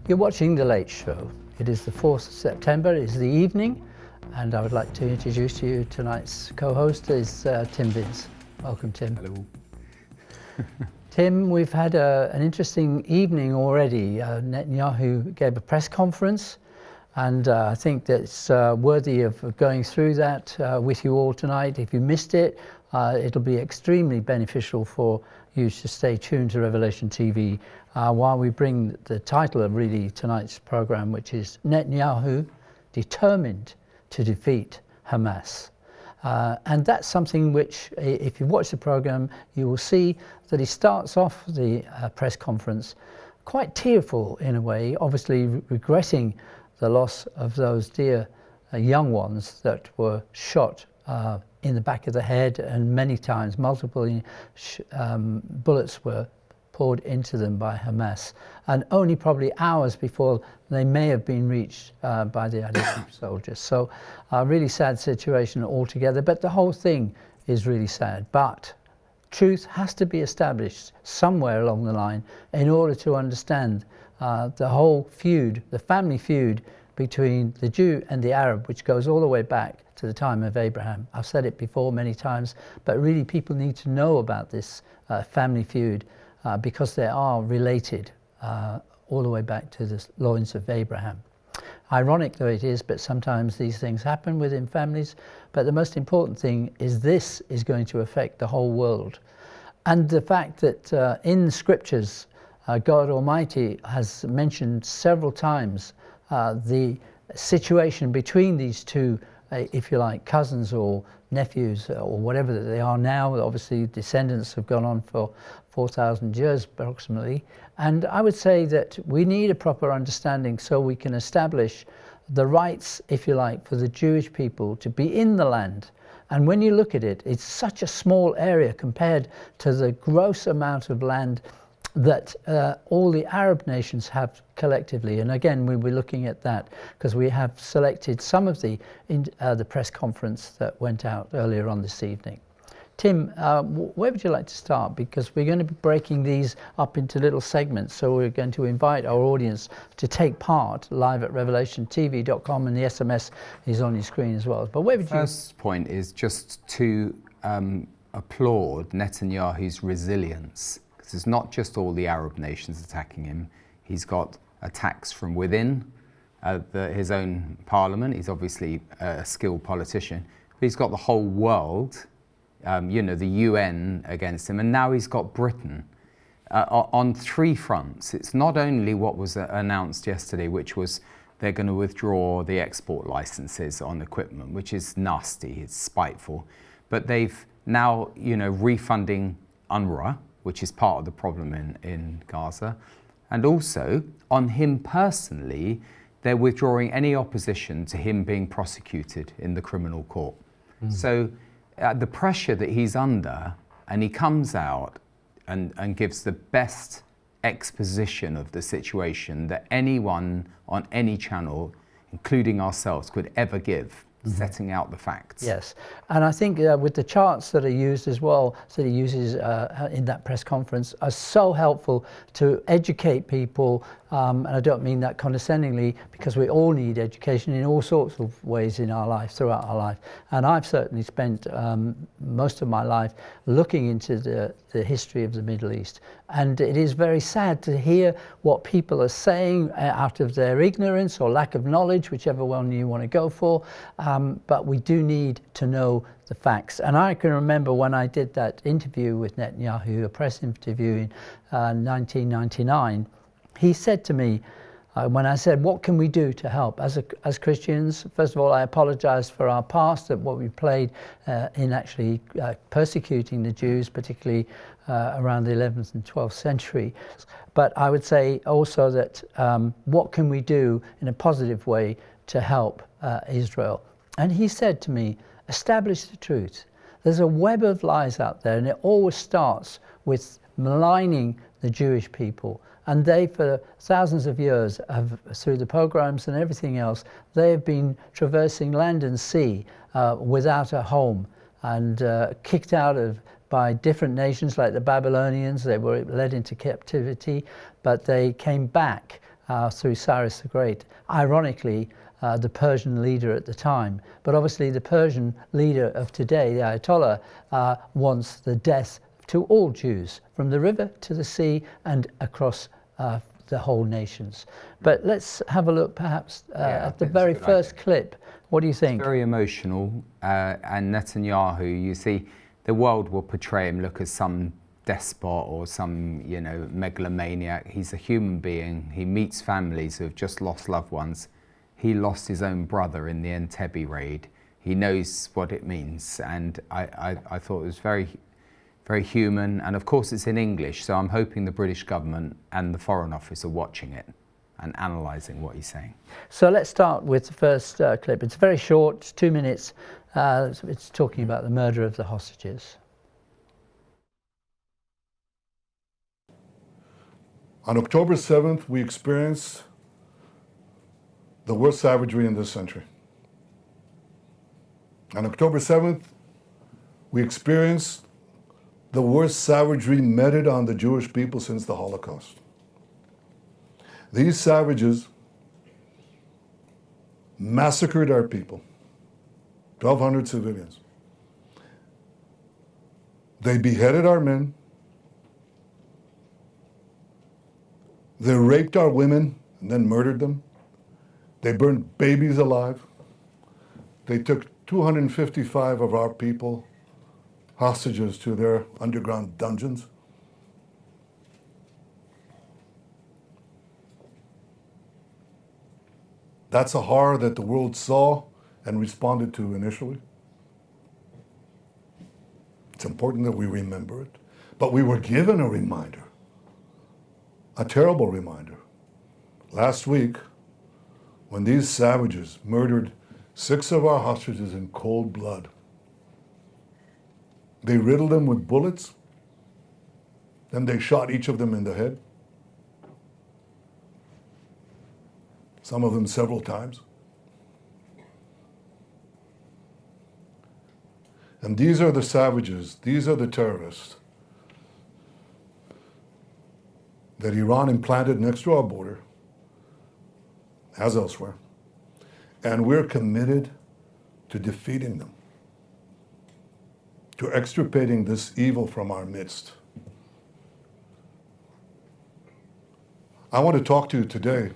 You're watching The Late Show. It is the 4th of September, it is the evening, and I would like to introduce to you tonight's co-host is Tim Vince. Welcome, Tim. Hello. Tim, we've had an interesting evening already. Netanyahu gave a press conference, and I think that's worthy of going through that with you all tonight. If you missed it, it'll be extremely beneficial for you to stay tuned to Revelation TV while we bring the title of really tonight's program, which is Netanyahu Determined to Defeat Hamas. And that's something which, if you watch the program, you will see that he starts off the press conference quite tearful in a way, obviously regretting the loss of those dear young ones that were shot in the back of the head, and many times multiple bullets were poured into them by Hamas, and only probably hours before they may have been reached by the IDF soldiers. So a really sad situation altogether, but the whole thing is really sad. But truth has to be established somewhere along the line in order to understand the whole feud, the family feud between the Jew and the Arab, which goes all the way back to the time of Abraham. I've said it before many times, but really people need to know about this family feud because they are related all the way back to the loins of Abraham. Ironic though it is, but sometimes these things happen within families. But the most important thing is this is going to affect the whole world. And the fact that in the scriptures, God Almighty has mentioned several times the situation between these two, if you like, cousins or nephews or whatever that they are now. Obviously descendants have gone on for 4,000 years approximately. And I would say that we need a proper understanding so we can establish the rights, if you like, for the Jewish people to be in the land. And when you look at it, it's such a small area compared to the gross amount of land that all the Arab nations have collectively. And again, we'll be looking at that because we have selected some of the press conference that went out earlier on this evening. Tim, where would you like to start? Because we're going to be breaking these up into little segments. So we're going to invite our audience to take part live at revelationtv.com, and the SMS is on your screen as well. But where would you... First point is just to applaud Netanyahu's resilience. Because it's not just all the Arab nations attacking him. He's got attacks from within his own parliament. He's obviously a skilled politician. But he's got the whole world, the UN against him. And now he's got Britain on three fronts. It's not only what was announced yesterday, which was they're going to withdraw the export licenses on equipment, which is nasty, it's spiteful. But they've now, refunding UNRWA, which is part of the problem in Gaza. And also, on him personally, they're withdrawing any opposition to him being prosecuted in the criminal court. So the pressure that he's under, and he comes out and gives the best exposition of the situation that anyone on any channel, including ourselves, could ever give. Setting out the facts. Yes, and I think with the charts that are used as well, that he uses in that press conference, are so helpful to educate people, and I don't mean that condescendingly, because we all need education in all sorts of ways in our life, throughout our life. And I've certainly spent most of my life looking into the history of the Middle East. And it is very sad to hear what people are saying out of their ignorance or lack of knowledge, whichever one you want to go for. But we do need to know the facts. And I can remember when I did that interview with Netanyahu, a press interview in 1999, he said to me, when I said, what can we do to help as Christians? First of all, I apologized for our past, that what we played in actually persecuting the Jews, particularly around the 11th and 12th century. But I would say also that what can we do in a positive way to help Israel? And he said to me, establish the truth. There's a web of lies out there, and it always starts with maligning the Jewish people. And they, for thousands of years, through the pogroms and everything else, they have been traversing land and sea without a home, and kicked out by different nations like the Babylonians. They were led into captivity, but they came back through Cyrus the Great. Ironically, the Persian leader at the time. But obviously the Persian leader of today, the Ayatollah, wants the death to all Jews, from the river to the sea and across the whole nations. But let's have a look perhaps at the very first clip. What do you think? It's very emotional, and Netanyahu, you see, the world will portray him, look, as some despot or some, you know, megalomaniac. He's a human being. He meets families who have just lost loved ones. He lost his own brother in the Entebbe raid. He knows what it means, and I thought it was very, very human. And of course it's in English, so I'm hoping the British government and the Foreign Office are watching it and analysing what he's saying. So let's start with the first clip. It's very short, it's 2 minutes. It's talking about the murder of the hostages. On October 7th, we experienced the worst savagery in this century. On October 7th, we experienced the worst savagery meted on the Jewish people since the Holocaust. These savages massacred our people, 1,200 civilians. They beheaded our men. They raped our women and then murdered them. They burned babies alive. They took 255 of our people hostages to their underground dungeons. That's a horror that the world saw and responded to initially. It's important that we remember it. But we were given a reminder, a terrible reminder. Last week, when these savages murdered 6 of our hostages in cold blood, they riddled them with bullets, then they shot each of them in the head, some of them several times. And these are the savages, these are the terrorists that Iran implanted next to our border, as elsewhere. And we're committed to defeating them, to extirpating this evil from our midst. I want to talk to you today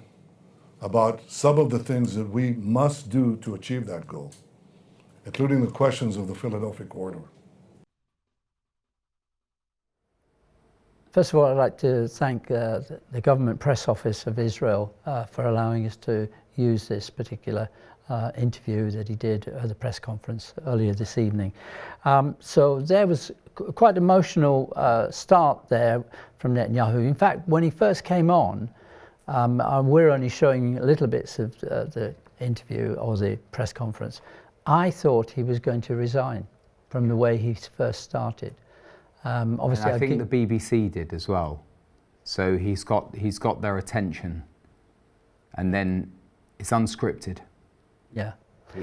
about some of the things that we must do to achieve that goal, including the questions of the Philadelphi Corridor. First of all, I'd like to thank the Government Press Office of Israel for allowing us to use this particular interview that he did at the press conference earlier this evening. So there was quite an emotional start there from Netanyahu. In fact, when he first came on, we're only showing little bits of the interview or the press conference. I thought he was going to resign from the way he first started. Obviously, and I think the BBC did as well. So he's got their attention, and then it's unscripted. Yeah,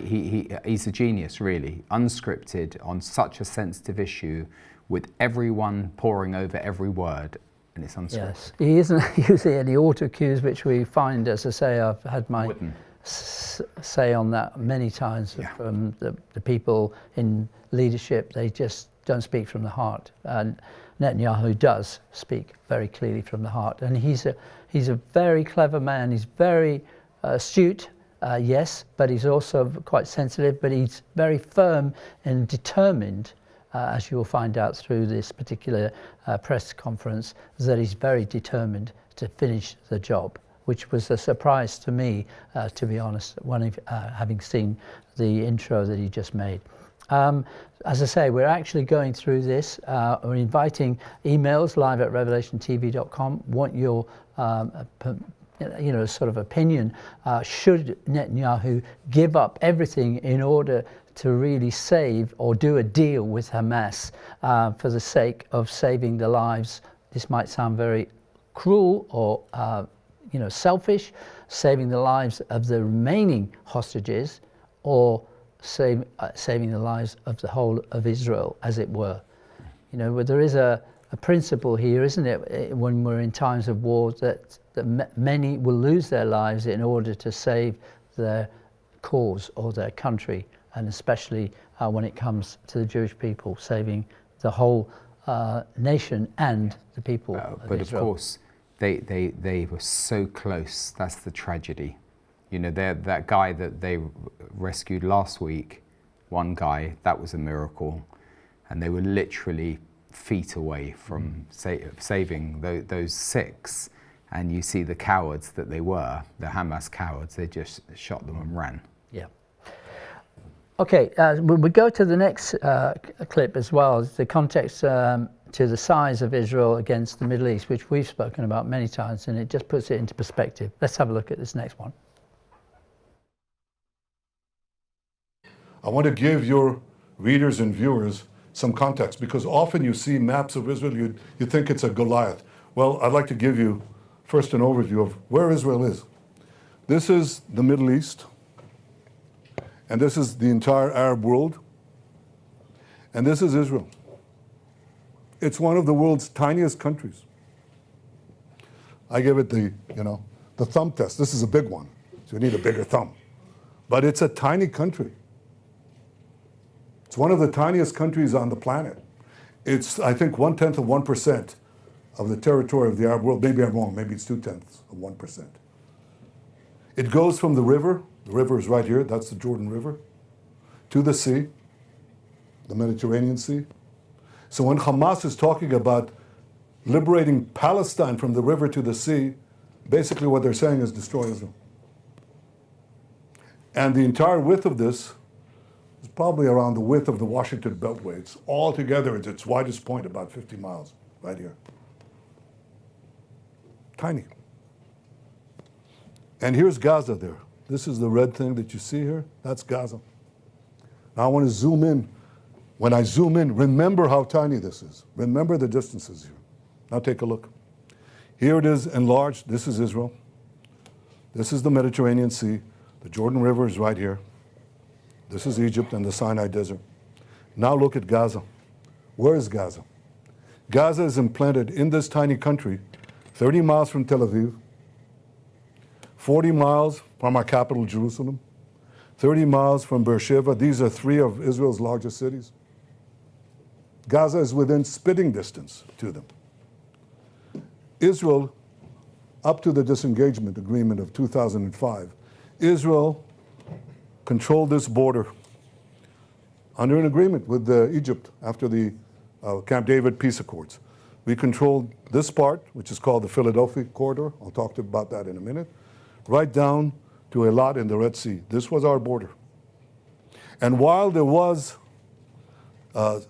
he's a genius, really. Unscripted on such a sensitive issue, with everyone poring over every word, and it's unscripted. Yes, he isn't using any auto cues, which we find, as I say, I've had my say on that many times from the people in leadership. They just don't speak from the heart, and Netanyahu does speak very clearly from the heart. And he's a very clever man. He's very astute, yes, but he's also quite sensitive. But he's very firm and determined, as you will find out through this particular press conference, that he's very determined to finish the job, which was a surprise to me, to be honest, when having seen the intro that he just made. As I say, we're actually going through this. We're inviting emails live at revelationtv.com. Want your sort of opinion. Should Netanyahu give up everything in order to really save or do a deal with Hamas for the sake of saving the lives? This might sound very cruel or selfish, saving the lives of the remaining hostages, or saving the lives of the whole of Israel, as it were. There is a a principle here, isn't it, when we're in times of war, that many will lose their lives in order to save their cause or their country, and especially when it comes to the Jewish people, saving the whole nation and the people of but Israel. of course, they were so close. That's the tragedy. You know, that guy that they rescued last week, one guy, that was a miracle. And they were literally feet away from saving those 6. And you see the cowards that they were, the Hamas cowards, they just shot them and ran. Yeah. Okay, we go to the next clip as well, the context to the size of Israel against the Middle East, which we've spoken about many times, and it just puts it into perspective. Let's have a look at this next one. I want to give your readers and viewers some context, because often you see maps of Israel, you think it's a Goliath. Well, I'd like to give you first an overview of where Israel is. This is the Middle East, and this is the entire Arab world, and this is Israel. It's one of the world's tiniest countries. I give it the thumb test. This is a big one, so you need a bigger thumb. But it's a tiny country. It's one of the tiniest countries on the planet. It's, I think, 1/10 of 1% of the territory of the Arab world. Maybe I'm wrong, maybe it's 2/10 of 1%. It goes from the river is right here, that's the Jordan River, to the sea, the Mediterranean Sea. So when Hamas is talking about liberating Palestine from the river to the sea, basically what they're saying is destroy Israel. And the entire width of this is probably around the width of the Washington Beltway. It's all together, it's its widest point, about 50 miles, right here. Tiny. And here's Gaza there. This is the red thing that you see here. That's Gaza. Now I want to zoom in. When I zoom in, remember how tiny this is. Remember the distances here. Now take a look. Here it is enlarged. This is Israel. This is the Mediterranean Sea. The Jordan River is right here. This is Egypt and the Sinai Desert. Now look at Gaza. Where is Gaza? Gaza is implanted in this tiny country, 30 miles from Tel Aviv, 40 miles from our capital, Jerusalem, 30 miles from Beersheba. These are 3 of Israel's largest cities. Gaza is within spitting distance to them. Israel, up to the disengagement agreement of 2005, Israel controlled this border under an agreement with Egypt after the Camp David peace accords. We controlled this part, which is called the Philadelphi Corridor. I'll talk to you about that in a minute. Right down to Eilat in the Red Sea. This was our border. And while there was, I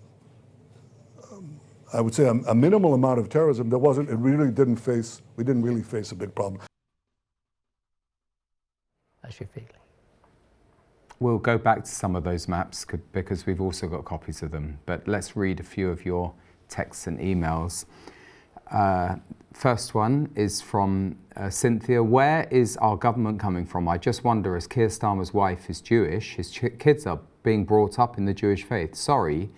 would say, a minimal amount of terrorism, we didn't really face a big problem. That's your feeling. We'll go back to some of those maps because we've also got copies of them. But let's read a few of your texts and emails. First one is from Cynthia. Where is our government coming from? I just wonder, as Keir Starmer's wife is Jewish, his kids are being brought up in the Jewish faith. Sorry,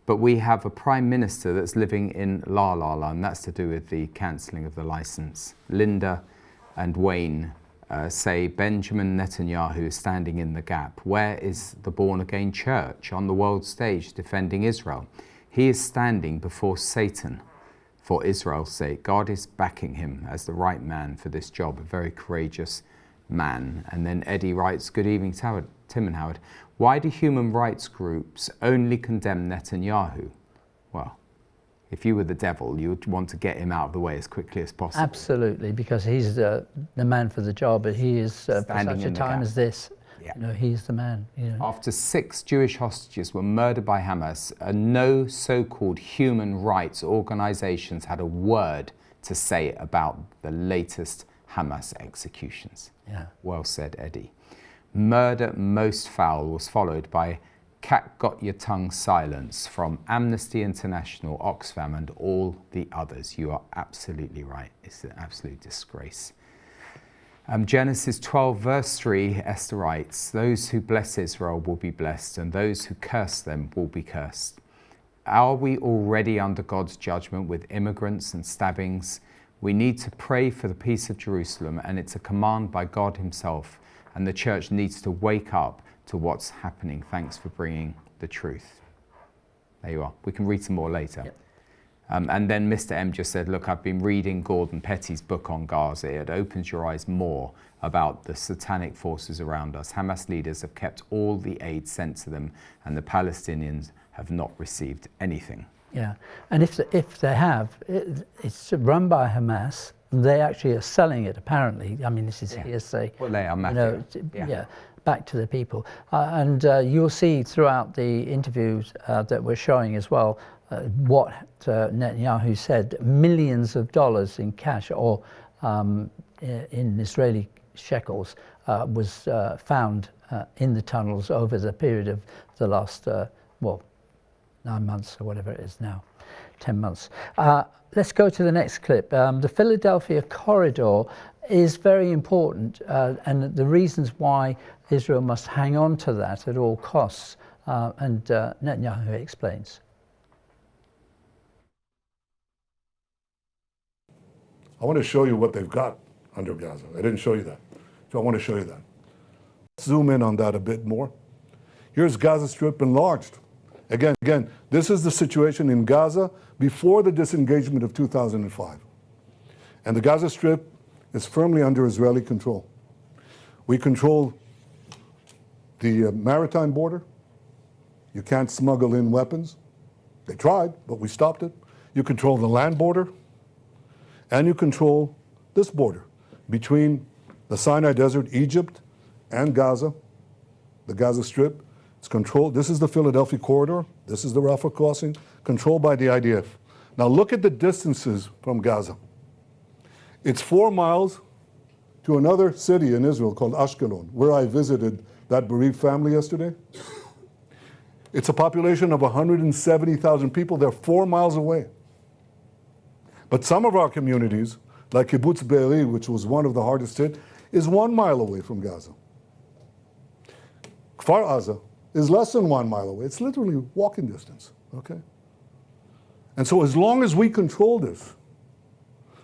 but we have a Prime Minister that's living in La La La, and that's to do with the cancelling of the licence. Linda and Wayne say Benjamin Netanyahu is standing in the gap. Where is the born-again church on the world stage defending Israel? He is standing before Satan for Israel's sake. God is backing him as the right man for this job, a very courageous man. And then Eddie writes, good evening, Tim and Howard. Why do human rights groups only condemn Netanyahu? Well, if you were the devil, you would want to get him out of the way as quickly as possible. Absolutely, because he's the man for the job, but he is, for such a time as this, yeah. He's the man. After 6 Jewish hostages were murdered by Hamas, no so-called human rights organizations had a word to say about the latest Hamas executions. Yeah. Well said, Eddie. Murder most foul was followed by cat got your tongue silence from Amnesty International, Oxfam and all the others. You are absolutely right. It's an absolute disgrace. Genesis 12 verse 3, Esther writes, those who bless Israel will be blessed and those who curse them will be cursed. Are we already under God's judgment with immigrants and stabbings? We need to pray for the peace of Jerusalem, and it's a command by God himself. And the church needs to wake up to what's happening. Thanks for bringing the truth. There you are. We can read some more later. Yep. And then Mr. M just said, look, I've been reading Gordon Petty's book on Gaza. It opens your eyes more about the satanic forces around us. Hamas leaders have kept all the aid sent to them, and the Palestinians have not received anything. Yeah, and if they have, it's run by Hamas. They actually are selling it, apparently. I mean, this is hearsay. Well, they are mafia. Back to the people. And you'll see throughout the interviews that we're showing as well, what Netanyahu said, millions of dollars in cash or in Israeli shekels was found in the tunnels over the period of the last, 9 months or whatever it is now, 10 months. Let's go to the next clip. The Philadelphia Corridor is very important, and the reasons why Israel must hang on to that at all costs, and Netanyahu explains. I want to show you what they've got under Gaza. I didn't show you that, so I want to show you that. Let's zoom in on that a bit more. Here's Gaza Strip enlarged. Again, this is the situation in Gaza before the disengagement of 2005. And the Gaza Strip is firmly under Israeli control. We control the maritime border. You can't smuggle in weapons. They tried, but we stopped it. You control the land border. And you control this border between the Sinai Desert, Egypt, and Gaza, the Gaza Strip. It's controlled. This is the Philadelphi Corridor. This is the Rafah crossing, controlled by the IDF. Now look at the distances from Gaza. It's 4 miles to another city in Israel called Ashkelon, where I visited that bereaved family yesterday. It's a population of 170,000 people. They're 4 miles away. But some of our communities, like Kibbutz Be'eri, which was one of the hardest hit, is 1 mile away from Gaza. Kfar Aza is less than 1 mile away. It's literally walking distance, okay? And so as long as we control this,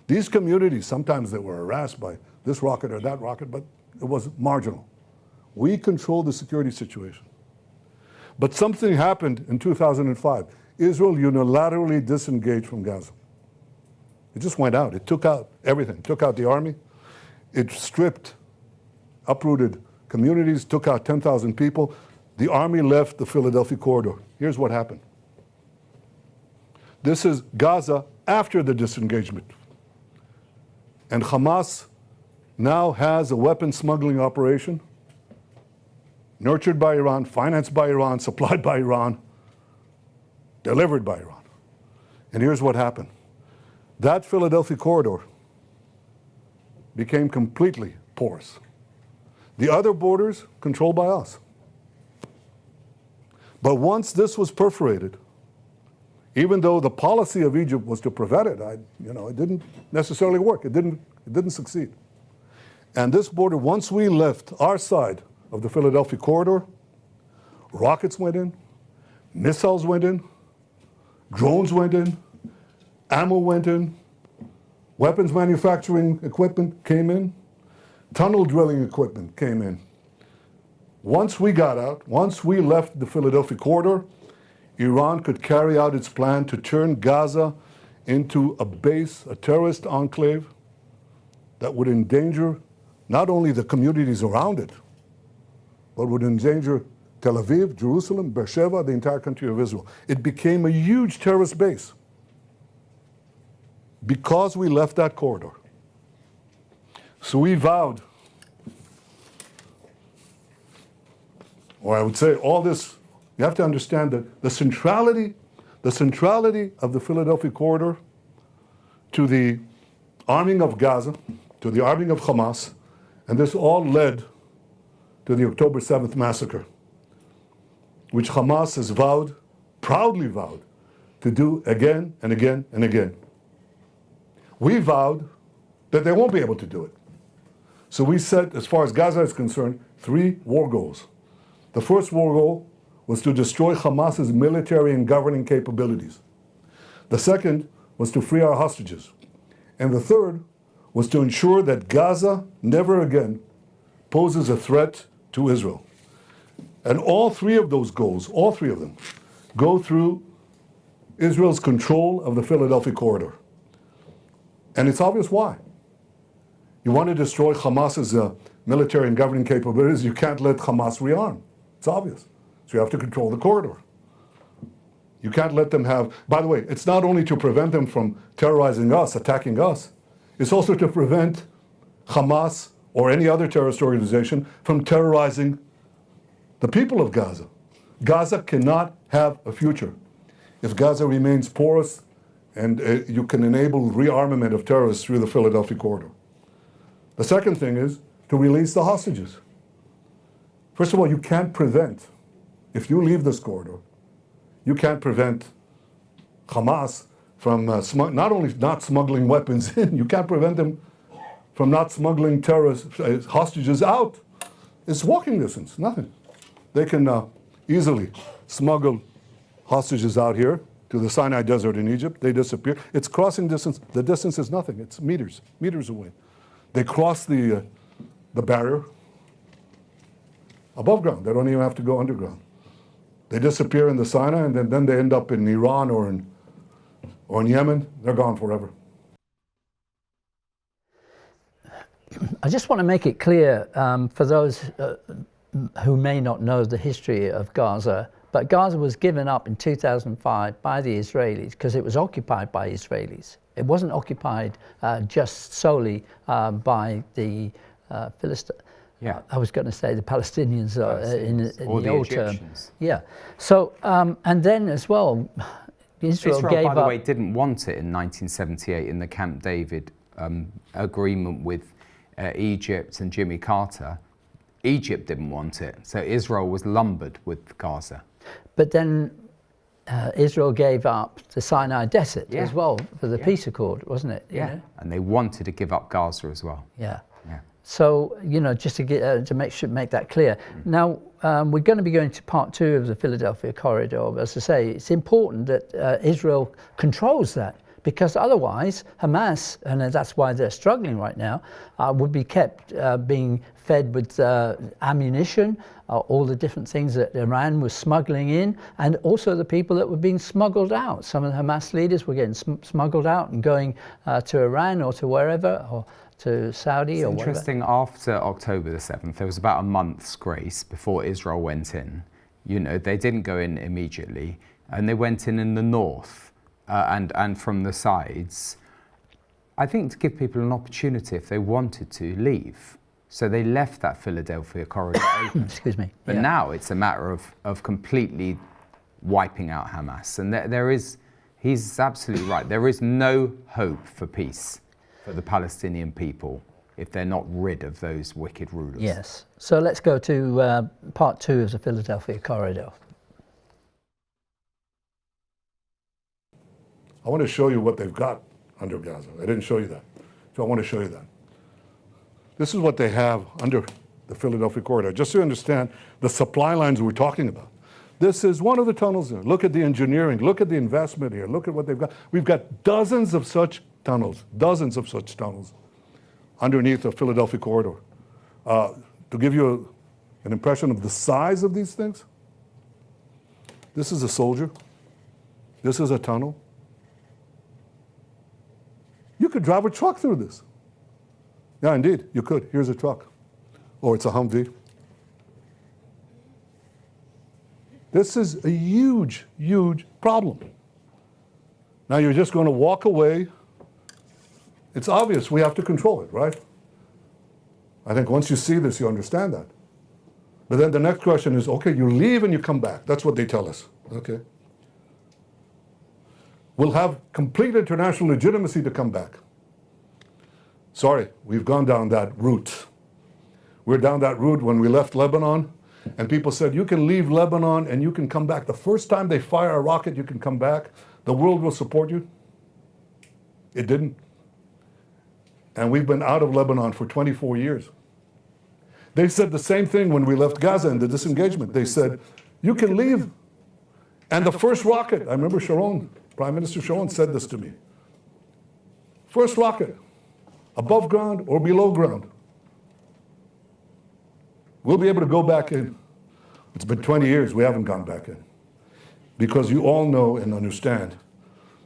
these communities, sometimes they were harassed by this rocket or that rocket, but it was marginal. We control the security situation. But something happened in 2005. Israel unilaterally disengaged from Gaza. It just went out. It took out everything. It took out the army. It stripped, uprooted communities, took out 10,000 people. The army left the Philadelphia Corridor. Here's what happened. This is Gaza after the disengagement. And Hamas now has a weapon smuggling operation nurtured by Iran, financed by Iran, supplied by Iran, delivered by Iran. And here's what happened. That Philadelphia Corridor became completely porous. The other borders controlled by us. But once this was perforated, even though the policy of Egypt was to prevent it, it didn't necessarily work. It didn't succeed. And this border, once we left our side of the Philadelphia Corridor, rockets went in, missiles went in, drones went in, ammo went in, weapons manufacturing equipment came in, tunnel drilling equipment came in. Once we got out, once we left the Philadelphia Corridor, Iran could carry out its plan to turn Gaza into a base, a terrorist enclave that would endanger not only the communities around it, but would endanger Tel Aviv, Jerusalem, Beersheba, the entire country of Israel. It became a huge terrorist base because we left that corridor. So we vowed, or I would say all this, you have to understand that the centrality of the Philadelphia Corridor to the arming of Gaza, to the arming of Hamas, and this all led to the October 7th massacre, which Hamas has vowed, proudly vowed, to do again and again and again. We vowed that they won't be able to do it. So we set, as far as Gaza is concerned, 3 war goals. The first war goal was to destroy Hamas's military and governing capabilities. The second was to free our hostages. And the third was to ensure that Gaza never again poses a threat to Israel. And all three of those goals, all three of them, go through Israel's control of the Philadelphi Corridor. And it's obvious why. You want to destroy Hamas's military and governing capabilities, you can't let Hamas rearm. It's obvious. So you have to control the corridor. You can't let them have, by the way, it's not only to prevent them from terrorizing us, attacking us, it's also to prevent Hamas or any other terrorist organization from terrorizing the people of Gaza. Gaza cannot have a future if Gaza remains porous and you can enable rearmament of terrorists through the Philadelphi Corridor. The second thing is to release the hostages. First of all, you can't prevent, if you leave this corridor, you can't prevent Hamas from not only not smuggling weapons in, you can't prevent them from not smuggling terrorist hostages out. It's walking distance, nothing. They can easily smuggle hostages out here to the Sinai Desert in Egypt. They disappear. It's crossing distance. The distance is nothing. It's meters away. They cross the barrier above ground. They don't even have to go underground. They disappear in the Sinai, and then they end up in Iran or in Yemen. They're gone forever. I just want to make it clear for those who may not know the history of Gaza, but Gaza was given up in 2005 by the Israelis because it was occupied by Israelis. It wasn't occupied just solely by the Philistines. Yeah. I was going to say the Palestinians in the old Egyptians. term. Yeah. So, and then as well, Israel gave by the up. way, didn't want it in 1978 in the Camp David agreement with Egypt and Jimmy Carter. Egypt didn't want it, so Israel was lumbered with Gaza. But then Israel gave up the Sinai Desert as well for the peace accord, wasn't it? Yeah, and they wanted to give up Gaza as well. Yeah. Yeah. So, just to get to make that clear. Now, we're going to be going to part 2 of the Philadelphia Corridor. As I say, it's important that Israel controls that, because otherwise Hamas, and that's why they're struggling right now, would be kept being fed with ammunition, all the different things that Iran was smuggling in, and also the people that were being smuggled out. Some of the Hamas leaders were getting smuggled out and going to Iran or to wherever, or to Saudi or whatever. Interesting, after October the 7th, there was about a month's grace before Israel went in. They didn't go in immediately, and they went in the north and from the sides. I think to give people an opportunity, if they wanted to, leave. So they left that Philadelphia corridor open. Excuse me. But now it's a matter of completely wiping out Hamas. And he's absolutely right. There is no hope for peace for the Palestinian people if they're not rid of those wicked rulers. Yes. So let's go to part 2 of the Philadelphia Corridor. I want to show you what they've got under Gaza. I didn't show you that. So I want to show you that. This is what they have under the Philadelphia Corridor, just so you understand the supply lines we're talking about. This is one of the tunnels there. Look at the engineering. Look at the investment here. Look at what they've got. We've got dozens of such tunnels underneath the Philadelphia Corridor. To give you an impression of the size of these things, this is a soldier. This is a tunnel. You could drive a truck through this. Yeah, indeed, you could. Here's a truck. Or it's a Humvee. This is a huge, huge problem. Now you're just going to walk away. It's obvious we have to control it, right? I think once you see this, you understand that. But then the next question is, okay, you leave and you come back. That's what they tell us, okay? We'll have complete international legitimacy to come back. Sorry, we've gone down that route. We're down that route when we left Lebanon, and people said, you can leave Lebanon and you can come back. The first time they fire a rocket, you can come back. The world will support you. It didn't. And we've been out of Lebanon for 24 years. They said the same thing when we left Gaza in the disengagement. They said, You can leave. And the first rocket, I remember Sharon, Prime Minister Sharon said this to me. First rocket, above ground or below ground, we'll be able to go back in. It's been 20 years, we haven't gone back in. Because you all know and understand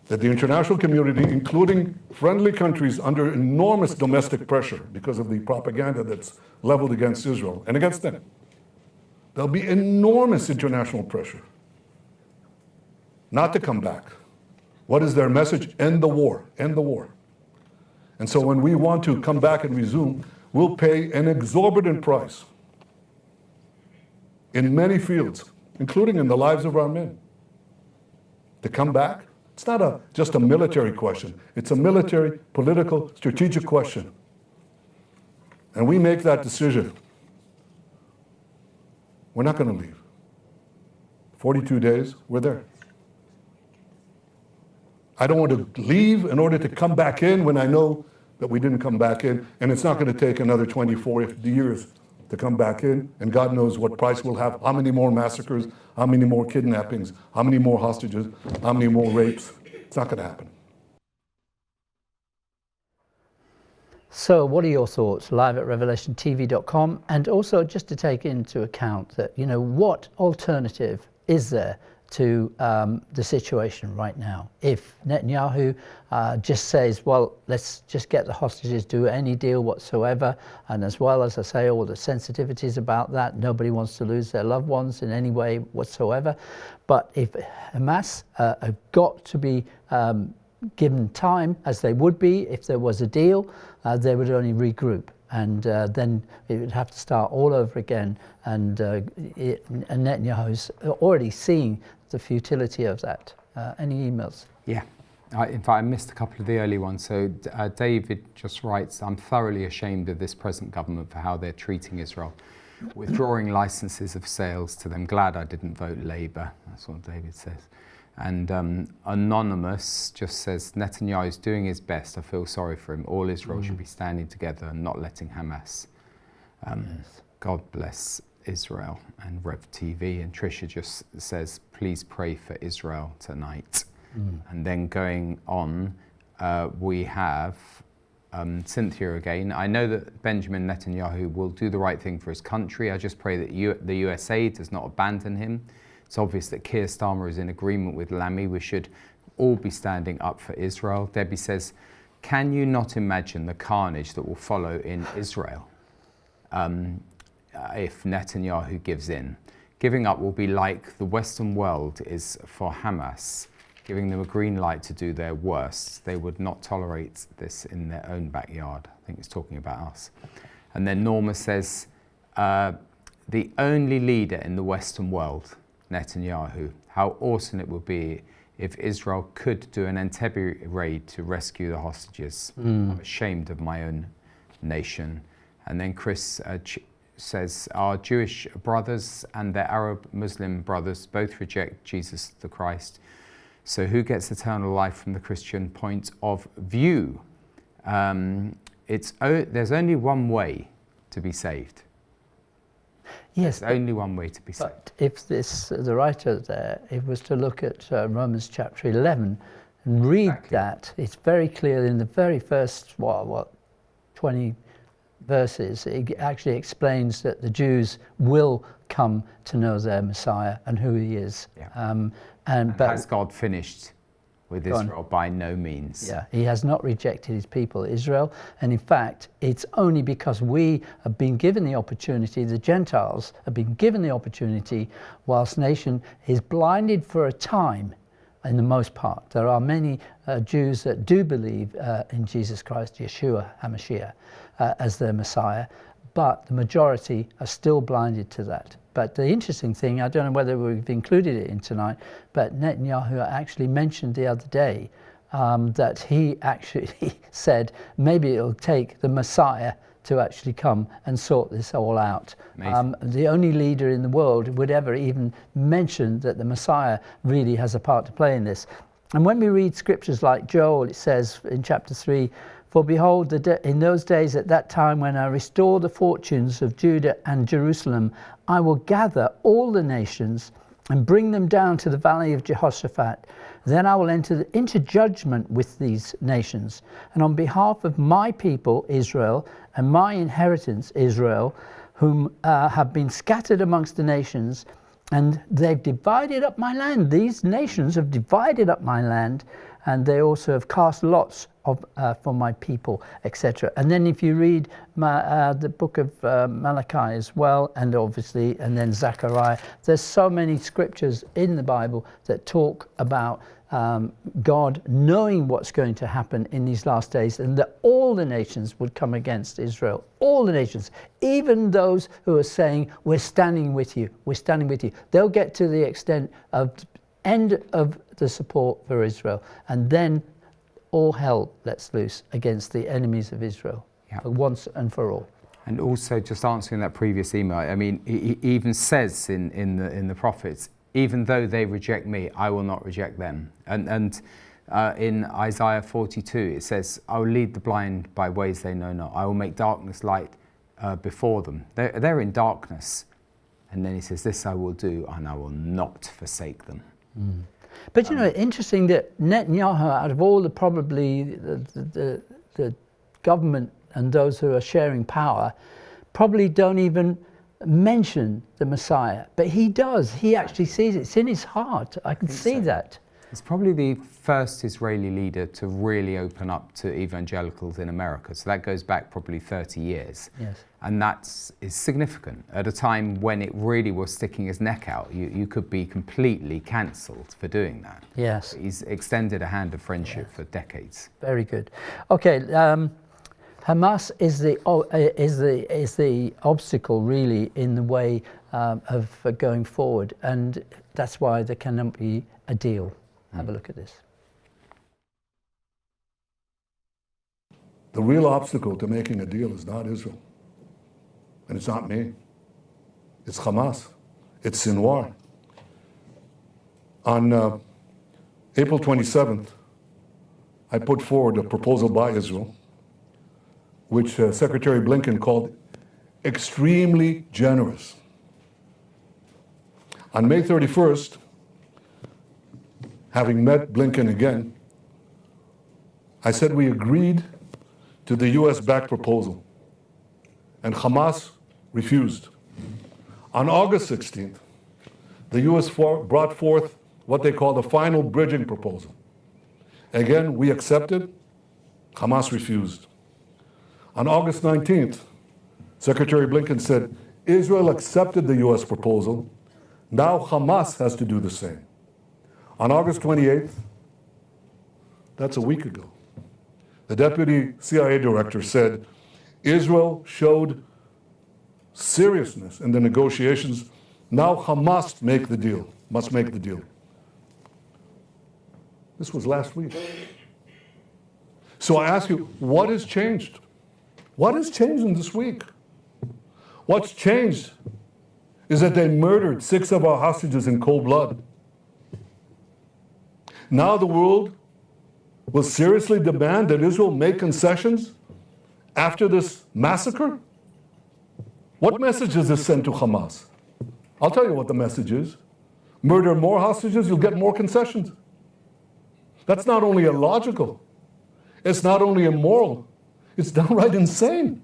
that the international community, including friendly countries under enormous domestic pressure because of the propaganda that's leveled against Israel and against them, there'll be enormous international pressure not to come back. What is their message? End the war, end the war. And so when we want to come back and resume, we'll pay an exorbitant price in many fields, including in the lives of our men. To come back, it's not just a military question. It's a military, political, strategic question. And we make that decision. We're not going to leave. 42 days, we're there. I don't want to leave in order to come back in when I know that we didn't come back in, and it's not going to take another 24 years to come back in, and God knows what price we'll have, how many more massacres, how many more kidnappings, how many more hostages, how many more rapes. It's not going to happen. So what are your thoughts? Live at revelationtv.com, and also just to take into account that, you know, what alternative is there to the situation right now? If Netanyahu just says, well, let's just get the hostages, do any deal whatsoever, and as well as I say, all the sensitivities about that, nobody wants to lose their loved ones in any way whatsoever. But if Hamas have got to be given time, as they would be if there was a deal, they would only regroup. And then it would have to start all over again. And Netanyahu's already seeing the futility of that. Any emails? Yeah. In fact, I missed a couple of the early ones. So David just writes, I'm thoroughly ashamed of this present government for how they're treating Israel, withdrawing licenses of sales to them. Glad I didn't vote Labour. That's what David says. And Anonymous just says, Netanyahu is doing his best. I feel sorry for him. All Israel should be standing together and not letting Hamas. Yes. God bless Israel. And Rev TV. And Tricia just says, please pray for Israel tonight. And then going on, we have Cynthia again. I know that Benjamin Netanyahu will do the right thing for his country. I just pray that the USA does not abandon him. It's obvious that Keir Starmer is in agreement with Lamy. We should all be standing up for Israel. Debbie says, can you not imagine the carnage that will follow in Israel if Netanyahu gives in? Giving up will be like the Western world is for Hamas, giving them a green light to do their worst. They would not tolerate this in their own backyard. I think it's talking about us. And then Norma says, the only leader in the Western world, Netanyahu, how awesome it would be if Israel could do an Entebbe raid to rescue the hostages. I'm ashamed of my own nation. And then Chris says, our Jewish brothers and their Arab Muslim brothers both reject Jesus the Christ. So who gets eternal life from the Christian point of view? There's only one way to be saved. Yes, there's only one way to be saved. But if the writer there, it was to look at Romans chapter 11 and read that, it's very clear in the very first 20 verses, it actually explains that the Jews will come to know their Messiah and who he is. Yeah. But has God finished with Israel? By no means. Yeah, he has not rejected his people, Israel. And in fact, it's only because we have been given the opportunity, the Gentiles have been given the opportunity, whilst nation is blinded for a time, in the most part. There are many Jews that do believe in Jesus Christ, Yeshua HaMashiach, as their Messiah, but the majority are still blinded to that. But the interesting thing, I don't know whether we've included it in tonight, but Netanyahu actually mentioned the other day that he actually said maybe it'll take the Messiah to actually come and sort this all out. The only leader in the world would ever even mention that the Messiah really has a part to play in this. And when we read scriptures like Joel, it says in chapter 3, for behold, in those days at that time when I restore the fortunes of Judah and Jerusalem, I will gather all the nations and bring them down to the valley of Jehoshaphat. Then I will enter into judgment with these nations, and on behalf of my people Israel and my inheritance Israel, whom have been scattered amongst the nations, and they've divided up my land. These nations have divided up my land, and they also have cast lots for my people, etc. And then if you read the book of Malachi as well, and obviously, and then Zechariah, there's so many scriptures in the Bible that talk about God knowing what's going to happen in these last days, and that all the nations would come against Israel. All the nations, even those who are saying, we're standing with you, we're standing with you. They'll get to the extent of end of the support for Israel, and then all hell lets loose against the enemies of Israel, for once and for all. And also, just answering that previous email, I mean, he even says in the prophets, even though they reject me, I will not reject them. And in Isaiah 42, it says, I will lead the blind by ways they know not. I will make darkness light before them. They're in darkness. And then he says, this I will do, and I will not forsake them. Mm. But you know, interesting that Netanyahu, out of all probably the government and those who are sharing power, probably don't even mention the Messiah. But he does. He actually sees it. It's in his heart. I can see that. He's probably the first Israeli leader to really open up to evangelicals in America. So that goes back probably 30 years. Yes. And that is significant at a time when it really was sticking his neck out. You could be completely cancelled for doing that. Yes. He's extended a hand of friendship for decades. Very good. Okay, Hamas is the obstacle really in the way of going forward, and that's why there cannot be a deal. Have a look at this. The real obstacle to making a deal is not Israel. And it's not me. It's Hamas. It's Sinwar. On April 27th, I put forward a proposal by Israel, which Secretary Blinken called extremely generous. On May 31st, having met Blinken again, I said we agreed to the US-backed proposal, and Hamas refused. On August 16th, the US brought forth what they call the final bridging proposal. Again, we accepted, Hamas refused. On August 19th, Secretary Blinken said, Israel accepted the US proposal, now Hamas has to do the same. On August 28th, that's a week ago, the deputy CIA director said, Israel showed seriousness in the negotiations, now Hamas must make the deal. This was last week. So I ask you, what has changed? What has changed in this week? What's changed is that they murdered 6 of our hostages in cold blood. Now the world will seriously demand that Israel make concessions after this massacre? What message does this send to Hamas? I'll tell you what the message is. Murder more hostages, you'll get more concessions. That's not only illogical, it's not only immoral, it's downright insane.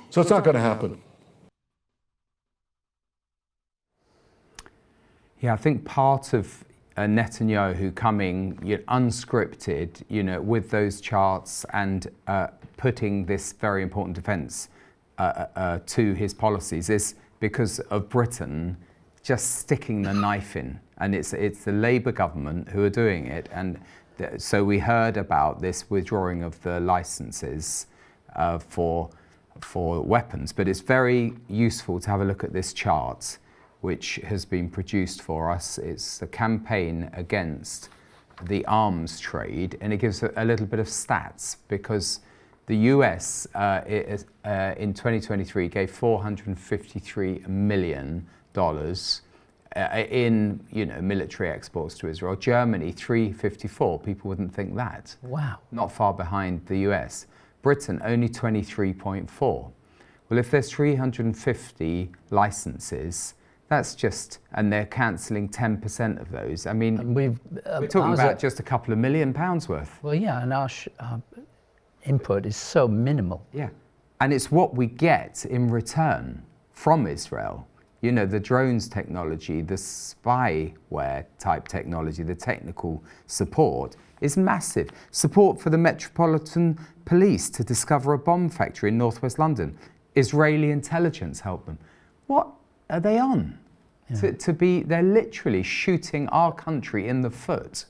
So it's not going to happen. Yeah, I think part of Netanyahu coming unscripted, with those charts and putting this very important defence to his policies is because of Britain just sticking the knife in, and it's the Labour government who are doing it, and so we heard about this withdrawing of the licences for weapons, but it's very useful to have a look at this chart which has been produced for us. It's a campaign against the arms trade, and it gives a little bit of stats because the US in 2023 gave $453 million in military exports to Israel. Germany, 354. People wouldn't think that. Wow. Not far behind the US. Britain, only 23.4. Well, if there's 350 licenses, That's just, and they're cancelling 10% of those. I mean, And we're talking about just a couple of £1 million worth. Well, yeah, and our input is so minimal. Yeah, and it's what we get in return from Israel. You know, the drones technology, the spyware type technology, the technical support is massive. Support for the Metropolitan Police to discover a bomb factory in northwest London. Israeli intelligence helped them. What are they on? Yeah. They're literally shooting our country in the foot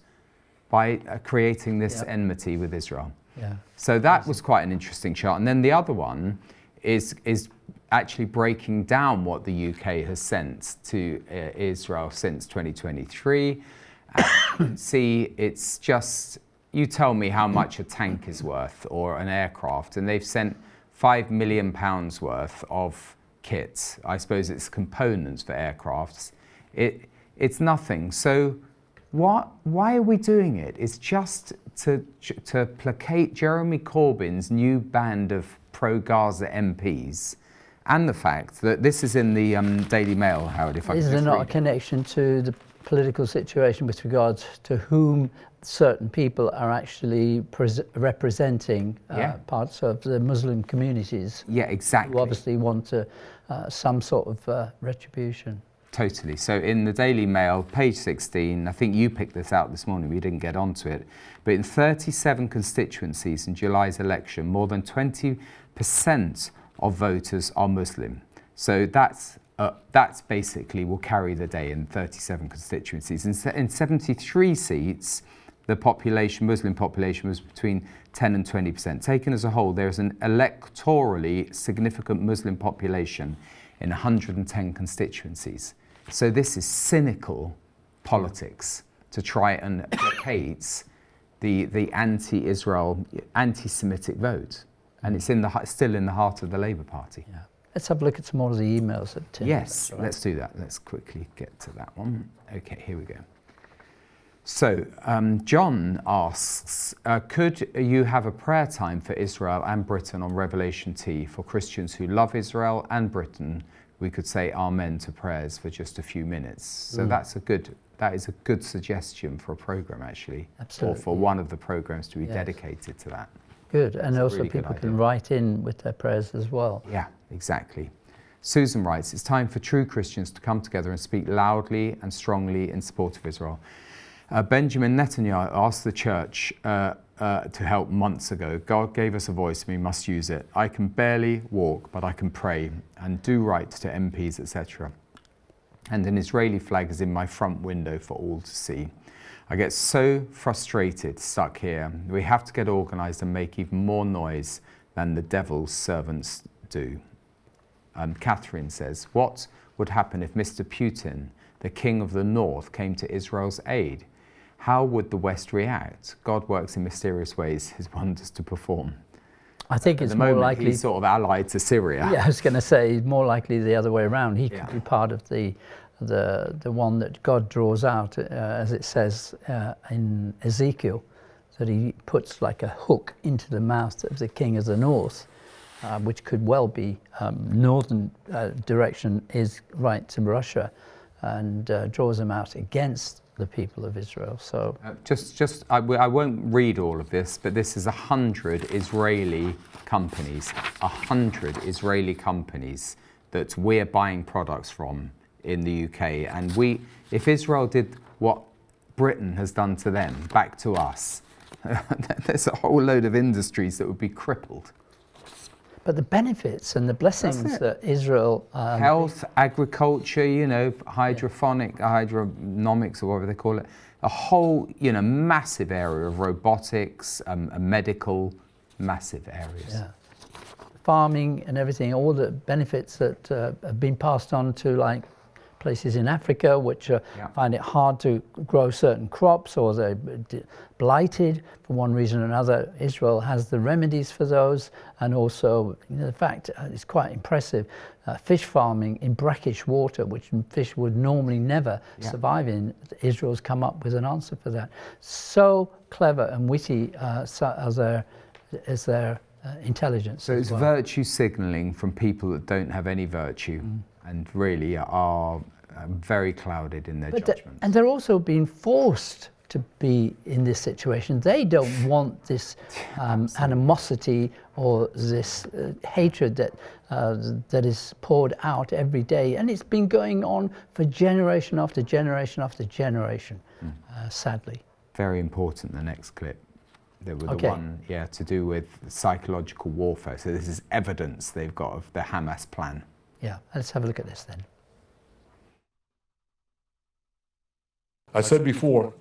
by creating this enmity with Israel. Yeah. So that was quite an interesting chart. And then the other one is actually breaking down what the UK has sent to Israel since 2023. And see, it's just, you tell me how much a tank is worth or an aircraft, and they've sent £5 million worth of kits. I suppose it's components for aircrafts. It's nothing. So why are we doing it? It's just to placate Jeremy Corbyn's new band of pro-Gaza MPs, and the fact that this is in the Daily Mail, Howard, if I could just read. Is there not a connection to the political situation with regards to whom certain people are actually representing parts of the Muslim communities? Yeah, exactly. Who obviously want some sort of retribution. Totally. So in the Daily Mail, page 16, I think you picked this out this morning, we didn't get onto it, but in 37 constituencies in July's election, more than 20% of voters are Muslim. So that's basically will carry the day in 37 constituencies. In 73 seats, the Muslim population was between 10 and 20%. Taken as a whole, there is an electorally significant Muslim population in 110 constituencies. So this is cynical politics to try and placate the anti-Israel, anti-Semitic vote. And it's still in the heart of the Labour Party. Yeah. Let's have a look at some more of the emails that Tim. Yes, let's do that. Let's quickly get to that one. Okay, here we go. So John asks, could you have a prayer time for Israel and Britain on Revelation T for Christians who love Israel and Britain? We could say amen to prayers for just a few minutes. So that is a good suggestion for a programme, actually. Absolutely. Or for one of the programmes to be dedicated to that. Good, and also really people can write in with their prayers as well. Yeah, exactly. Susan writes, it's time for true Christians to come together and speak loudly and strongly in support of Israel. Benjamin Netanyahu asked the church to help months ago. God gave us a voice and we must use it. I can barely walk, but I can pray and do right to MPs, etc. And an Israeli flag is in my front window for all to see. I get so frustrated stuck here. We have to get organised and make even more noise than the devil's servants do. Catherine says, what would happen if Mr. Putin, the king of the north, came to Israel's aid? How would the West react? God works in mysterious ways, his wonders to perform. I think it's more likely he's sort of allied to Syria. Yeah, I was going to say more likely the other way around. He could be part of the one that God draws out, as it says in Ezekiel, that he puts like a hook into the mouth of the king of the north, which could well be northern direction is right to Russia, and draws them out against the people of Israel. So I won't read all of this, but this is 100 Israeli companies, 100 Israeli companies that we're buying products from in the UK. And if Israel did what Britain has done to them, back to us, there's a whole load of industries that would be crippled. But the benefits and the blessings that Israel... Health, agriculture, hydronomics, or whatever they call it, a whole, massive area of robotics, medical, massive areas. Yeah. Farming and everything, all the benefits that have been passed on to like places in Africa which find it hard to grow certain crops, or they're blighted for one reason or another. Israel has the remedies for those, and also the fact it's quite impressive, fish farming in brackish water, which fish would normally never survive in. Israel's come up with an answer for that. So clever and witty as their intelligence. So it's virtue signalling from people that don't have any virtue and really are very clouded in their But judgments. and they're also being forced to be in this situation. They don't want this animosity or this hatred that is poured out every day, and it's been going on for generation after generation after generation, sadly. Very important, the next clip. They were the Okay. one, to do with psychological warfare. So this is evidence they've got of the Hamas plan. Yeah, let's have a look at this then. I said before,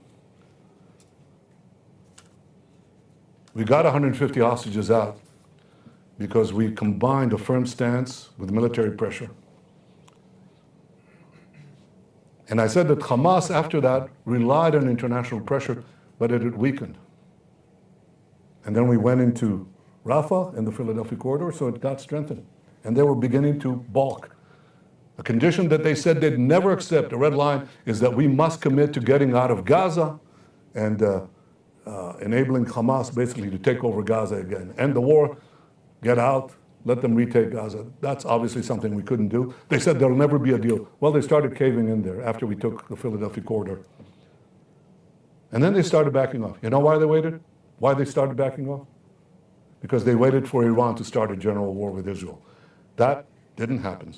we got 150 hostages out because we combined a firm stance with military pressure. And I said that Hamas, after that, relied on international pressure, but it had weakened. And then we went into Rafah and the Philadelphi Corridor, so it got strengthened. And they were beginning to balk. A condition that they said they'd never accept, a red line, is that we must commit to getting out of Gaza and enabling Hamas basically to take over Gaza again. End the war, get out, let them retake Gaza. That's obviously something we couldn't do. They said there'll never be a deal. Well, they started caving in there after we took the Philadelphia Corridor. And then they started backing off. You know why they waited? Why they started backing off? Because they waited for Iran to start a general war with Israel. That didn't happen.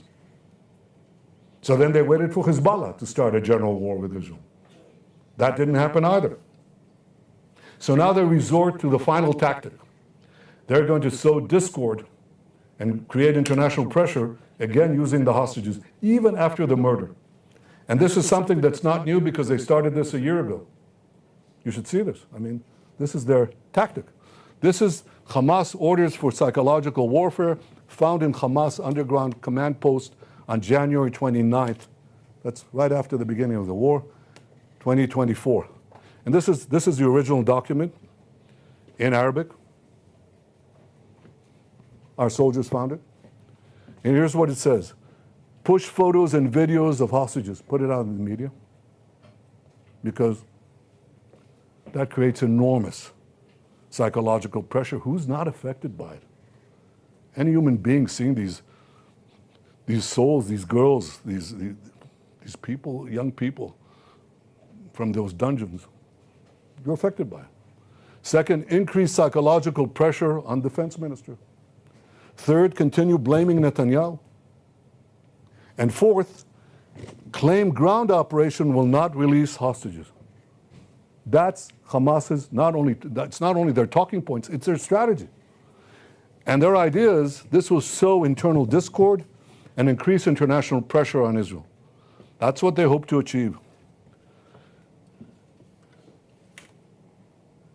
So then they waited for Hezbollah to start a general war with Israel. That didn't happen either. So now they resort to the final tactic. They're going to sow discord and create international pressure, again using the hostages, even after the murder. And this is something that's not new because they started this a year ago. You should see this. I mean, this is their tactic. This is Hamas orders for psychological warfare found in Hamas underground command post on January 29th. That's right after the beginning of the war, 2024. And this is the original document in Arabic. Our soldiers found it. And here's what it says. Push photos and videos of hostages. Put it out in the media. Because that creates enormous psychological pressure. Who's not affected by it? Any human being seeing these souls, these girls, these people, young people from those dungeons, you're affected by it. Second, increase psychological pressure on defense minister. Third, continue blaming Netanyahu. And fourth, claim ground operation will not release hostages. That's Hamas's, that's not only their talking points, it's their strategy. And their idea is this will sow internal discord and increase international pressure on Israel. That's what they hope to achieve.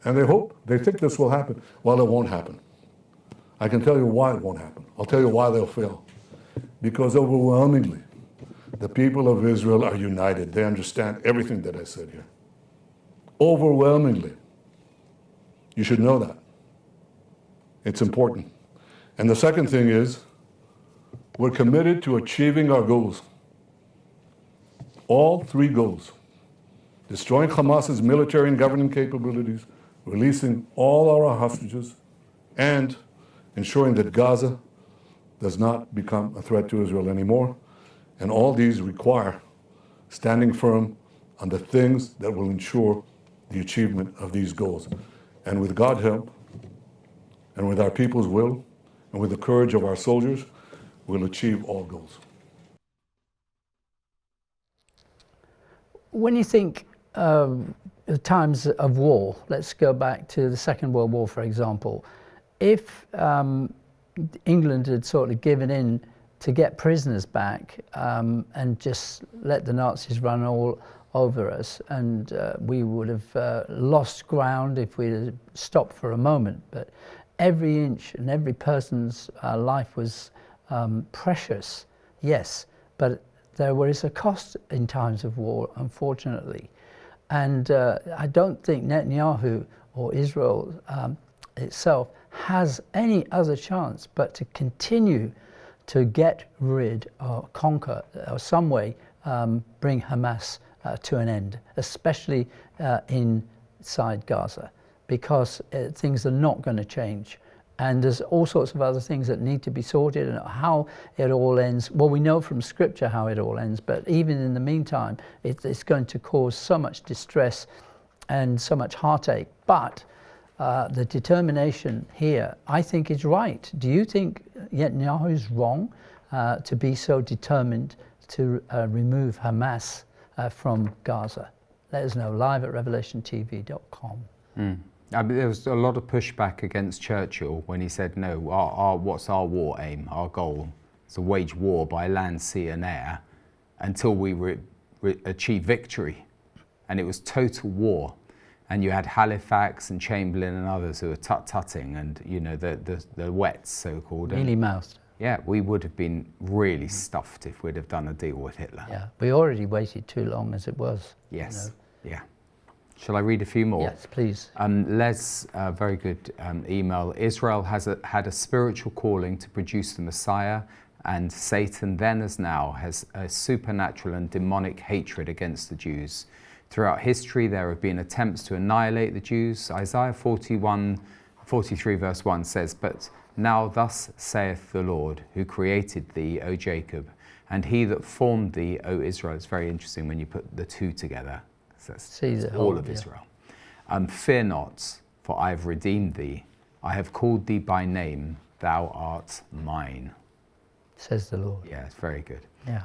And they think this will happen. Well, it won't happen. I can tell you why it won't happen. I'll tell you why they'll fail. Because overwhelmingly, the people of Israel are united. They understand everything that I said here. Overwhelmingly. You should know that. It's important. And the second thing is, we're committed to achieving our goals. All three goals. Destroying Hamas's military and governing capabilities, releasing all our hostages, and ensuring that Gaza does not become a threat to Israel anymore. And all these require standing firm on the things that will ensure the achievement of these goals. And with God's help, and with our people's will, and with the courage of our soldiers, we'll achieve all goals. When you think of times of war, let's go back to the Second World War, for example. If England had sort of given in to get prisoners back and just let the Nazis run all over us, and we would have lost ground if we had stopped for a moment. But every inch and every person's life was precious, yes, but there is a cost in times of war, unfortunately. And I don't think Netanyahu or Israel itself has any other chance but to continue to get rid or conquer or some way bring Hamas to an end, especially inside Gaza, because things are not going to change. And there's all sorts of other things that need to be sorted, and how it all ends. Well, we know from Scripture how it all ends, but even in the meantime, it's going to cause so much distress and so much heartache. But the determination here, I think, is right. Do you think Netanyahu is wrong to be so determined to remove Hamas from Gaza? Let us know, live at revelationtv.com. I mean, there was a lot of pushback against Churchill when he said, no, what's our war aim? Our goal is to wage war by land, sea and air until we achieve victory. And it was total war. And you had Halifax and Chamberlain and others who were tut-tutting and, you know, the wets, so-called. Mealy-mouthed. Yeah, we would have been really stuffed if we'd have done a deal with Hitler. Yeah, we already waited too long as it was. Yes, yeah. Shall I read a few more? Yes, please. Les, very good email. Israel had a spiritual calling to produce the Messiah, and Satan then as now has a supernatural and demonic hatred against the Jews. Throughout history, there have been attempts to annihilate the Jews. Isaiah 43 verse 1 says, "But now thus saith the Lord, who created thee, O Jacob, and he that formed thee, O Israel." It's very interesting when you put the two together. That's all of Israel. "Fear not, for I have redeemed thee. I have called thee by name. Thou art mine," says the Lord. Yeah, it's very good. Yeah.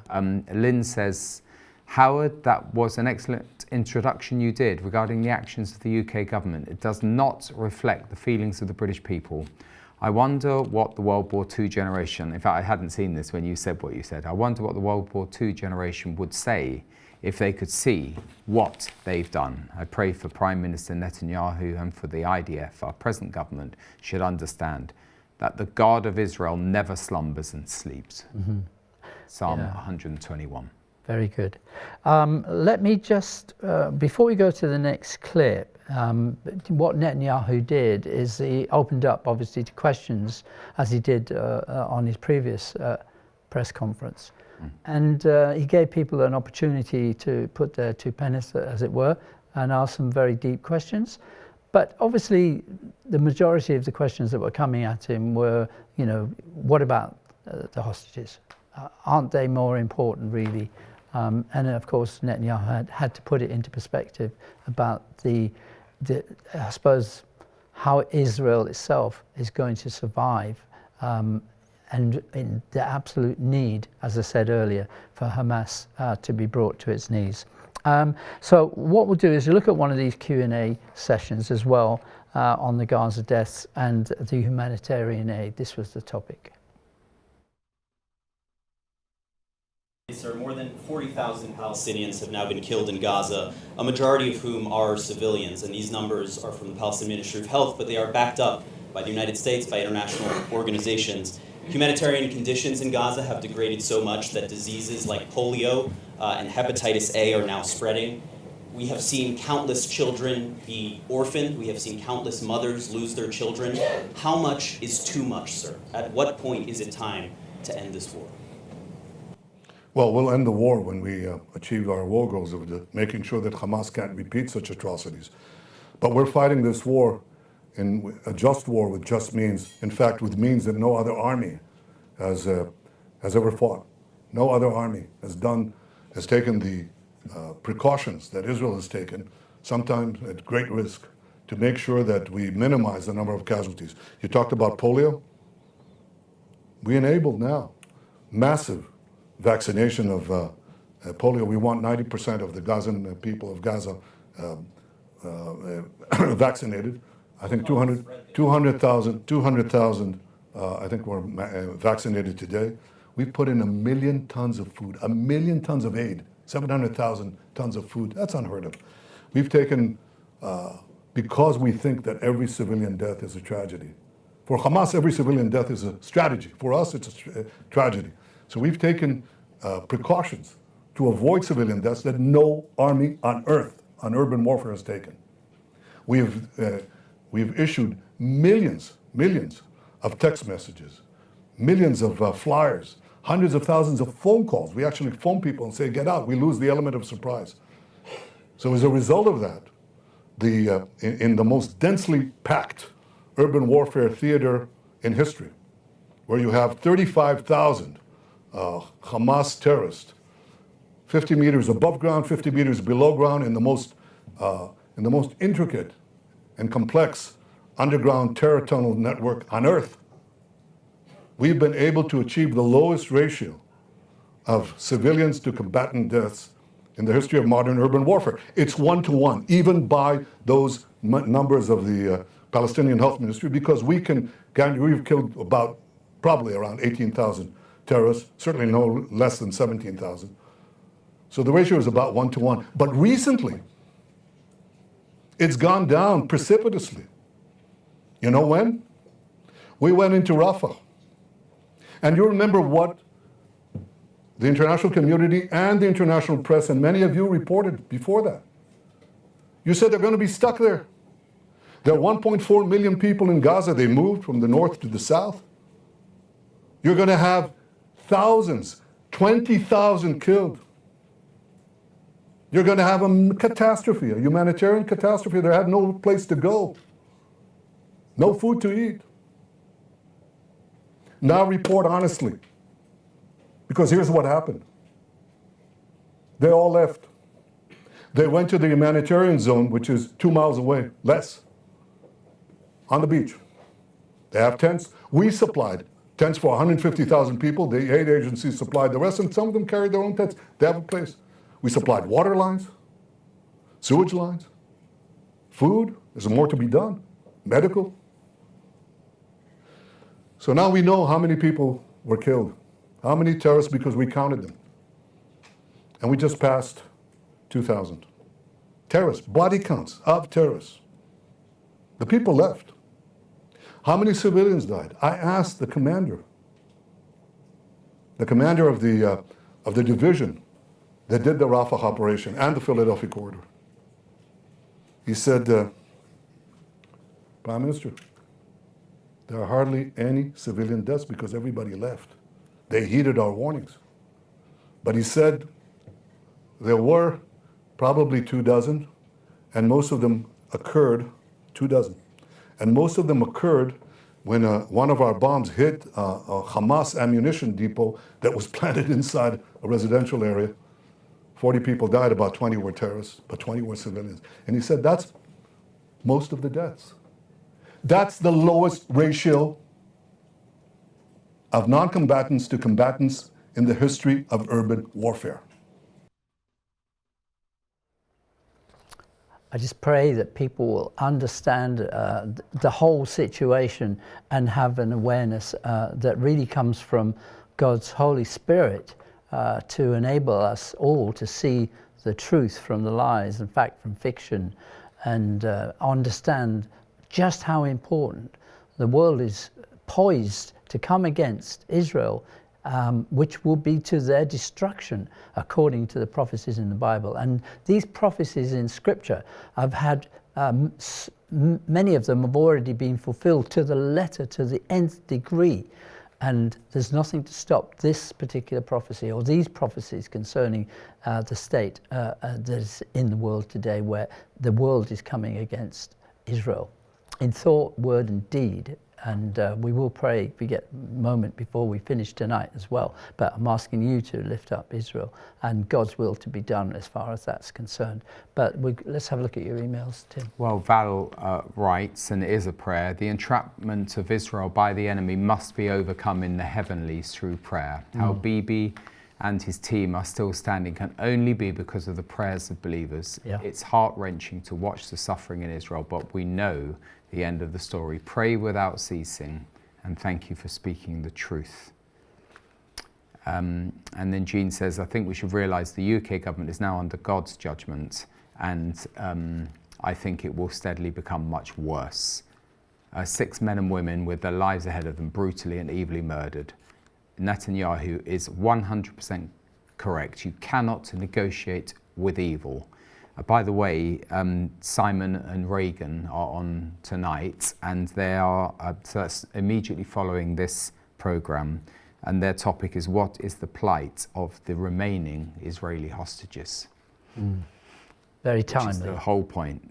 Lynn says, "Howard, that was an excellent introduction you did regarding the actions of the UK government. It does not reflect the feelings of the British people. I wonder what the World War II generation," in fact, I hadn't seen this when you said what you said. "I wonder what the World War II generation would say if they could see what they've done. I pray for Prime Minister Netanyahu and for the IDF, our present government, should understand that the God of Israel never slumbers and sleeps." Psalm 121. Very good. Let me just, before we go to the next clip, what Netanyahu did is he opened up, obviously, to questions, as he did on his previous press conference. And he gave people an opportunity to put their two pennies, as it were, and ask some very deep questions. But obviously, the majority of the questions that were coming at him were, you know, what about the hostages? Aren't they more important, really? And of course, Netanyahu had to put it into perspective about I suppose, how Israel itself is going to survive, and in the absolute need, as I said earlier, for Hamas to be brought to its knees. So what we'll do is look at one of these Q&A sessions as well on the Gaza deaths and the humanitarian aid. This was the topic. Sir, more than 40,000 Palestinians have now been killed in Gaza, a majority of whom are civilians, and these numbers are from the Palestinian Ministry of Health, but they are backed up by the United States, by international organizations. Humanitarian conditions in Gaza have degraded so much that diseases like polio and hepatitis A are now spreading. We have seen countless children be orphaned. We have seen countless mothers lose their children. How much is too much, sir? At what point is it time to end this war? Well, we'll end the war when we achieve our war goals of making sure that Hamas can't repeat such atrocities. But we're fighting this war in a just war with just means. In fact, with means that no other army has ever fought. No other army has taken the precautions that Israel has taken, sometimes at great risk, to make sure that we minimize the number of casualties. You talked about polio. We enabled now massive vaccination of polio. We want 90% of the Gazan people of Gaza vaccinated. I think 200,000 I think were vaccinated today. We've put in 1 million tons of food, 1 million tons of aid, 700,000 tons of food. That's unheard of. We've taken, because we think that every civilian death is a tragedy. For Hamas, every civilian death is a strategy. For us, it's a tragedy. So we've taken precautions to avoid civilian deaths that no army on earth, on urban warfare, has taken. We've issued millions of text messages, millions of flyers, hundreds of thousands of phone calls. We actually phone people and say, get out. We lose the element of surprise. So as a result of that, in the most densely packed urban warfare theater in history, where you have 35,000 Hamas terrorists, 50 meters above ground, 50 meters below ground, in the most intricate and complex underground terror tunnel network on Earth. We've been able to achieve the lowest ratio of civilians to combatant deaths in the history of modern urban warfare. It's 1-to-1, even by those numbers of the Palestinian Health Ministry, because we've killed probably around 18,000 terrorists, certainly no less than 17,000. So the ratio is about 1-to-1. But recently, it's gone down precipitously. You know when? We went into Rafah. And you remember what the international community and the international press and many of you reported before that. You said they're going to be stuck there. There are 1.4 million people in Gaza. They moved from the north to the south. You're going to have thousands, 20,000 killed. You're going to have a catastrophe, a humanitarian catastrophe. They had no place to go, no food to eat. Now report honestly, because here's what happened. They all left. They went to the humanitarian zone, which is 2 miles away, less, on the beach. They have tents. We supplied tents for 150,000 people. The aid agencies supplied the rest, and some of them carried their own tents. They have a place. We supplied water lines, sewage lines, food. There's more to be done, medical. So now we know how many people were killed, how many terrorists, because we counted them. And we just passed 2,000. Terrorists, body counts of terrorists. The people left. How many civilians died? I asked the commander of the division that did the Rafah operation and the Philadelphi Corridor. He said, Prime Minister, there are hardly any civilian deaths because everybody left. They heeded our warnings. But he said there were probably 24, and most of them occurred, 24, and most of them occurred when one of our bombs hit a Hamas ammunition depot that was planted inside a residential area. 40 people died, about 20 were terrorists, but 20 were civilians. And he said that's most of the deaths. That's the lowest ratio of non-combatants to combatants in the history of urban warfare. I just pray that people will understand the whole situation and have an awareness that really comes from God's Holy Spirit to enable us all to see the truth from the lies, in fact, from fiction, and understand just how important the world is poised to come against Israel, which will be to their destruction, according to the prophecies in the Bible. And these prophecies in Scripture have had, many of them have already been fulfilled to the letter, to the nth degree. And there's nothing to stop this particular prophecy or these prophecies concerning the state that is in the world today, where the world is coming against Israel in thought, word, and deed. And we will pray if we get a moment before we finish tonight as well. But I'm asking you to lift up Israel and God's will to be done as far as that's concerned. But let's have a look at your emails, Tim. Well, Val writes, and it is a prayer, the entrapment of Israel by the enemy must be overcome in the heavenlies through prayer. How Bibi and his team are still standing can only be because of the prayers of believers. Yeah. It's heart-wrenching to watch the suffering in Israel, but we know the end of the story. Pray without ceasing, and thank you for speaking the truth. And then Jean says, I think we should realise the UK government is now under God's judgment, and I think it will steadily become much worse. 6 men and women with their lives ahead of them, brutally and evilly murdered. Netanyahu is 100% correct. You cannot negotiate with evil. By the way, Simon and Reagan are on tonight, and they are so that's immediately following this programme, and their topic is what is the plight of the remaining Israeli hostages. Very timely. Which is the whole point.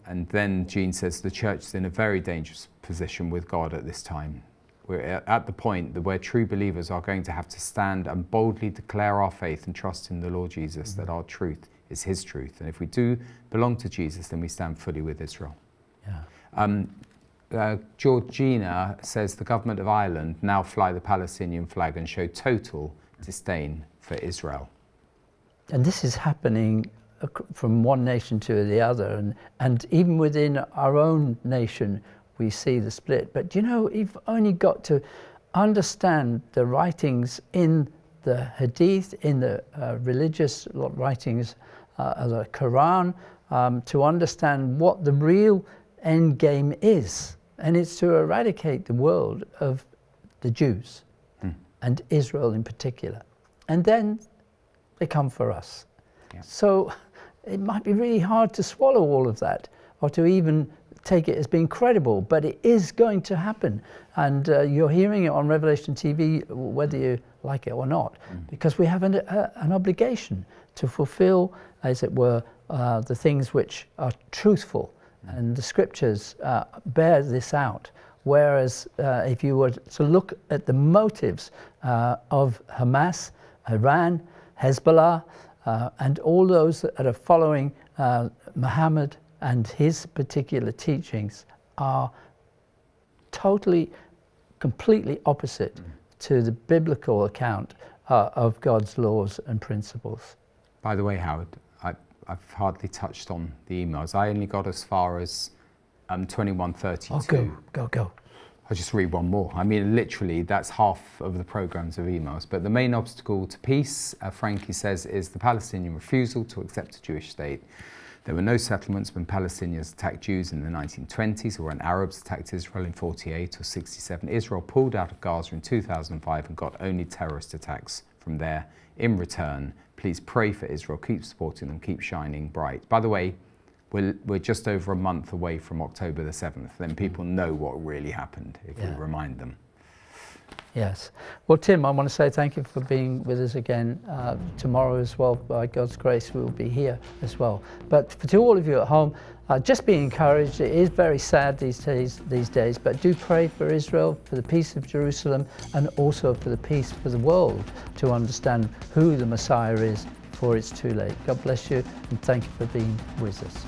And then Jean says the church is in a very dangerous position with God at this time. We're at the point that where true believers are going to have to stand and boldly declare our faith and trust in the Lord Jesus, that our truth is his truth. And if we do belong to Jesus, then we stand fully with Israel. Yeah. Georgina says the government of Ireland now fly the Palestinian flag and show total disdain for Israel. And this is happening from one nation to the other, and even within our own nation we see the split. But you know, you've only got to understand the writings in the Hadith, in the religious writings of the Quran, to understand what the real end game is. And it's to eradicate the world of the Jews, and Israel in particular. And then they come for us. Yeah. So it might be really hard to swallow all of that, or to even take it as being credible, but it is going to happen. And you're hearing it on Revelation TV, whether you like it or not, because we have an obligation to fulfill, as it were, the things which are truthful. And the scriptures bear this out. Whereas if you were to look at the motives of Hamas, Iran, Hezbollah, and all those that are following Muhammad and his particular teachings, are totally, completely opposite to the biblical account of God's laws and principles. By the way, Howard, I've hardly touched on the emails. I only got as far as 2132. Oh, go. I'll just read one more. I mean, literally, that's half of the programs of emails. But the main obstacle to peace, Frankie says, is the Palestinian refusal to accept a Jewish state. There were no settlements when Palestinians attacked Jews in the 1920s, or when Arabs attacked Israel in 48 or 67. Israel pulled out of Gaza in 2005 and got only terrorist attacks from there. In return, please pray for Israel, keep supporting them, keep shining bright. By the way, we're just over a month away from October the 7th. Then people know what really happened if we remind them. Yes. Well, Tim, I want to say thank you for being with us again. Tomorrow as well, by God's grace, we will be here as well. But to all of you at home, just be encouraged. It is very sad these days, but do pray for Israel, for the peace of Jerusalem, and also for the peace for the world, to understand who the Messiah is before it's too late. God bless you, and thank you for being with us.